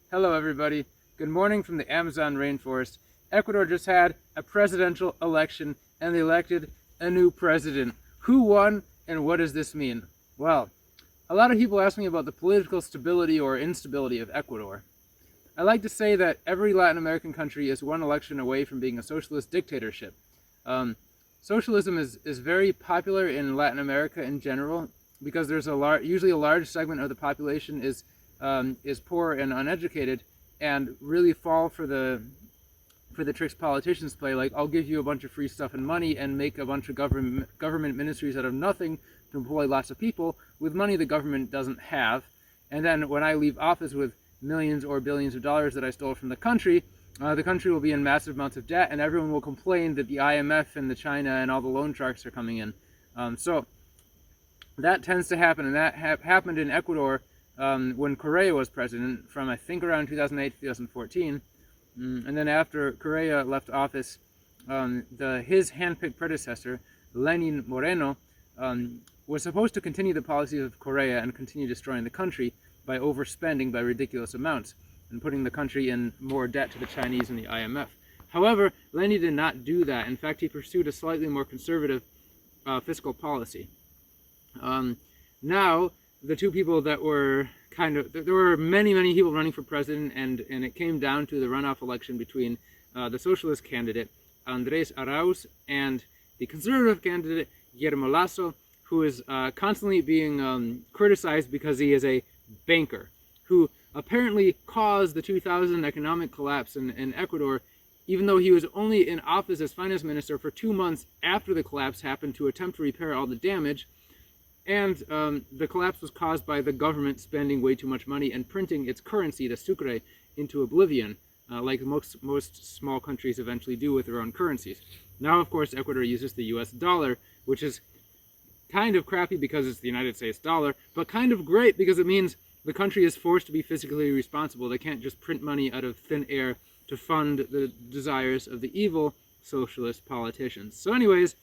Hello everybody. Good morning from the Amazon rainforest. Ecuador just had a presidential election and they elected a new president. Who won and what does this mean? Well, a lot of people ask me about the political stability or instability of Ecuador. I like to say that every Latin American country is one election away from being a socialist dictatorship. Socialism is very popular in Latin America in general because there's usually a large segment of the population is poor and uneducated and really fall for the tricks politicians play, like I'll give you a bunch of free stuff and money and make a bunch of government ministries out of nothing to employ lots of people with money the government doesn't have. And then when I leave office with millions or billions of dollars that I stole from the country will be in massive amounts of debt and everyone will complain that the IMF and the China and all the loan sharks are coming in. So that tends to happen, and that happened in Ecuador when Correa was president from I think around 2008 to 2014. And then after Correa left office, his handpicked predecessor, Lenin Moreno, was supposed to continue the policies of Correa and continue destroying the country by overspending by ridiculous amounts and putting the country in more debt to the Chinese and the IMF. However, Lenin did not do that. In fact, he pursued a slightly more conservative fiscal policy. Now, the two people that were there were many people running for president, and it came down to the runoff election between the socialist candidate Andrés Arauz and the conservative candidate Guillermo Lasso, who is constantly being criticized because he is a banker who apparently caused the 2000 economic collapse in Ecuador, even though he was only in office as finance minister for 2 months after the collapse happened to attempt to repair all the damage. And the collapse was caused by the government spending way too much money and printing its currency, the sucre, into oblivion, like most small countries eventually do with their own currencies. Now, of course, Ecuador uses the US dollar, which is kind of crappy because it's the United States dollar, but kind of great because it means the country is forced to be fiscally responsible. They can't just print money out of thin air to fund the desires of the evil socialist politicians. So anyways,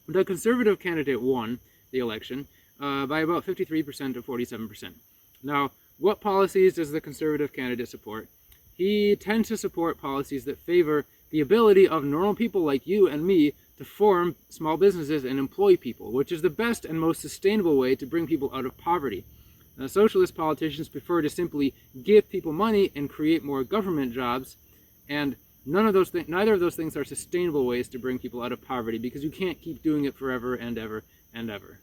the conservative candidate won the election by about 53% to 47%. Now, what policies does the conservative candidate support? He tends to support policies that favor the ability of normal people like you and me to form small businesses and employ people, which is the best and most sustainable way to bring people out of poverty. Socialist politicians prefer to simply give people money and create more government jobs, and neither of those things are sustainable ways to bring people out of poverty, because you can't keep doing it forever and ever and ever.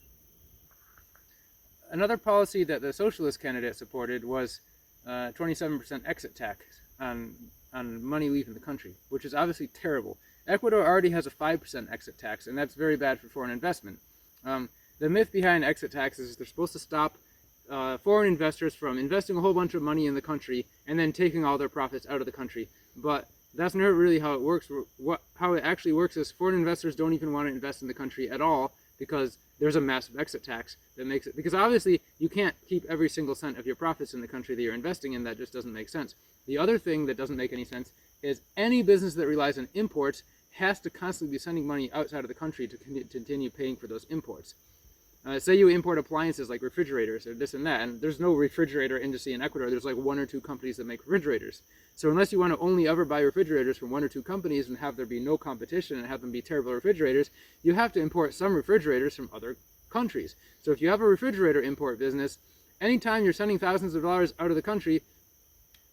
Another policy that the socialist candidate supported was 27% exit tax on money leaving the country, which is obviously terrible. Ecuador already has a 5% exit tax, and that's very bad for foreign investment. The myth behind exit taxes is they're supposed to stop foreign investors from investing a whole bunch of money in the country and then taking all their profits out of the country. But that's never really how it works. How it actually works is foreign investors don't even want to invest in the country at all because there's a massive exit tax that makes it, because obviously you can't keep every single cent of your profits in the country that you're investing in. That just doesn't make sense. The other thing that doesn't make any sense is any business that relies on imports has to constantly be sending money outside of the country to continue paying for those imports. Say you import appliances like refrigerators or this and that, and there's no refrigerator industry in Ecuador. There's like 1 or 2 companies that make refrigerators. So unless you want to only ever buy refrigerators from 1 or 2 companies and have there be no competition and have them be terrible refrigerators, you have to import some refrigerators from other countries. So if you have a refrigerator import business, anytime you're sending thousands of dollars out of the country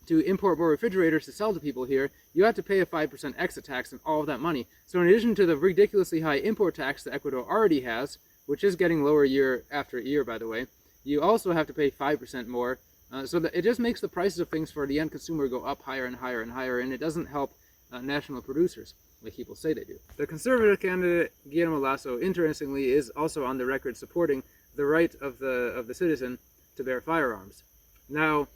to import more refrigerators to sell to people here, you have to pay a 5% exit tax on all of that money. So in addition to the ridiculously high import tax that Ecuador already has, which is getting lower year after year, by the way, you also have to pay 5% more. So that it just makes the prices of things for the end consumer go up higher and higher and higher, and it doesn't help national producers, like people say they do. The conservative candidate, Guillermo Lasso, interestingly, is also on the record supporting the right of the citizen to bear firearms. Now,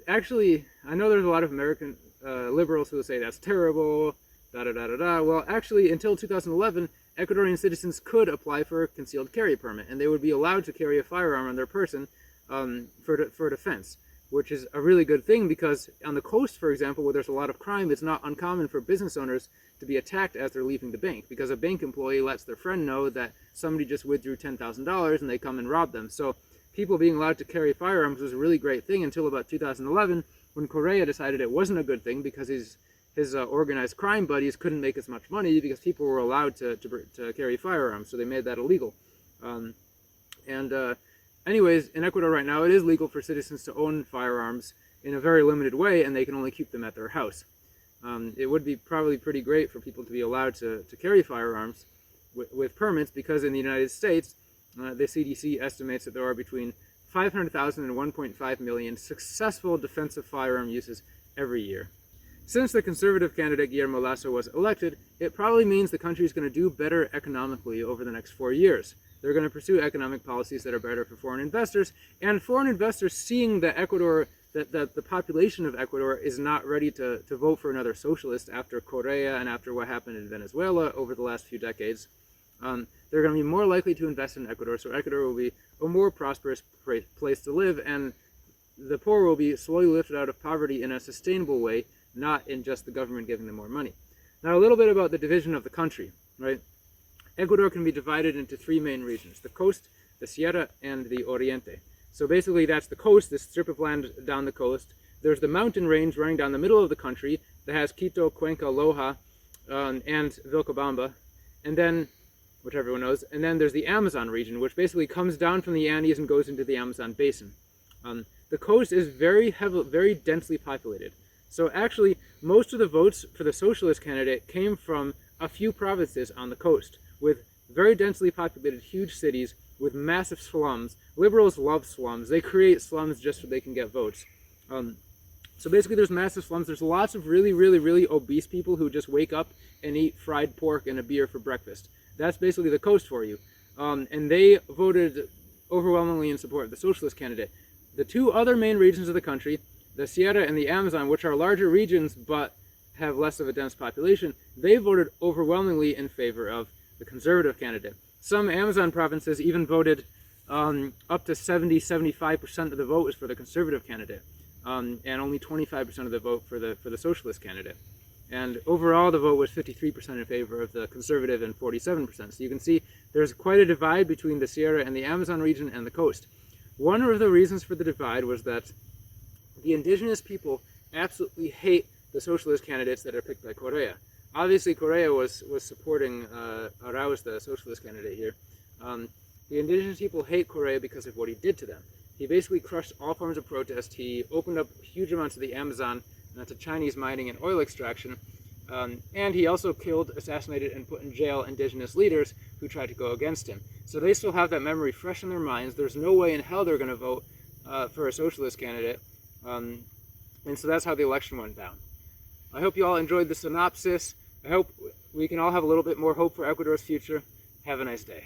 actually, I know there's a lot of American liberals who will say that's terrible, da-da-da-da-da. Well, actually, until 2011, Ecuadorian citizens could apply for a concealed carry permit, and they would be allowed to carry a firearm on their person for defense, which is a really good thing because on the coast, for example, where there's a lot of crime, it's not uncommon for business owners to be attacked as they're leaving the bank because a bank employee lets their friend know that somebody just withdrew $10,000 and they come and rob them. So people being allowed to carry firearms was a really great thing until about 2011, when Correa decided it wasn't a good thing because his organized crime buddies couldn't make as much money because people were allowed to carry firearms, so they made that illegal. Anyways, in Ecuador right now, it is legal for citizens to own firearms in a very limited way, and they can only keep them at their house. It would be probably pretty great for people to be allowed to carry firearms with permits, because in the United States, the CDC estimates that there are between 500,000 and 1.5 million successful defensive firearm uses every year. Since the conservative candidate Guillermo Lasso was elected, it probably means the country is going to do better economically over the next 4 years. They're going to pursue economic policies that are better for foreign investors, and foreign investors seeing that the population of Ecuador is not ready to vote for another socialist after Correa and after what happened in Venezuela over the last few decades. They're going to be more likely to invest in Ecuador, so Ecuador will be a more prosperous place to live, and the poor will be slowly lifted out of poverty in a sustainable way, not in just the government giving them more money. Now, a little bit about the division of the country, right? Ecuador can be divided into 3 main regions: the coast, the Sierra, and the Oriente. So basically that's the coast, this strip of land down the coast. There's the mountain range running down the middle of the country that has Quito, Cuenca, Loja, and Vilcabamba, and then, which everyone knows, and then there's the Amazon region, which basically comes down from the Andes and goes into the Amazon basin. The coast is very densely populated. So actually, most of the votes for the socialist candidate came from a few provinces on the coast, with very densely populated huge cities with massive slums. Liberals love slums. They create slums just so they can get votes. So basically there's massive slums. There's lots of really obese people who just wake up and eat fried pork and a beer for breakfast. That's basically the coast for you. And they voted overwhelmingly in support of the socialist candidate. The 2 other main regions of the country, the Sierra and the Amazon, which are larger regions but have less of a dense population, they voted overwhelmingly in favor of the conservative candidate. Some Amazon provinces even voted up to 70-75% of the vote was for the conservative candidate, and only 25% of the vote for the socialist candidate. And overall, the vote was 53% in favor of the conservative and 47%. So you can see there's quite a divide between the Sierra and the Amazon region and the coast. One of the reasons for the divide was that the indigenous people absolutely hate the socialist candidates that are picked by Correa. Obviously, Correa was supporting Arauz, the socialist candidate here. The indigenous people hate Correa because of what he did to them. He basically crushed all forms of protest. He opened up huge amounts of the Amazon to Chinese mining and oil extraction. And he also killed, assassinated, and put in jail indigenous leaders who tried to go against him. So they still have that memory fresh in their minds. There's no way in hell they're going to vote for a socialist candidate. And so that's how the election went down. I hope you all enjoyed the synopsis. I hope we can all have a little bit more hope for Ecuador's future. Have a nice day.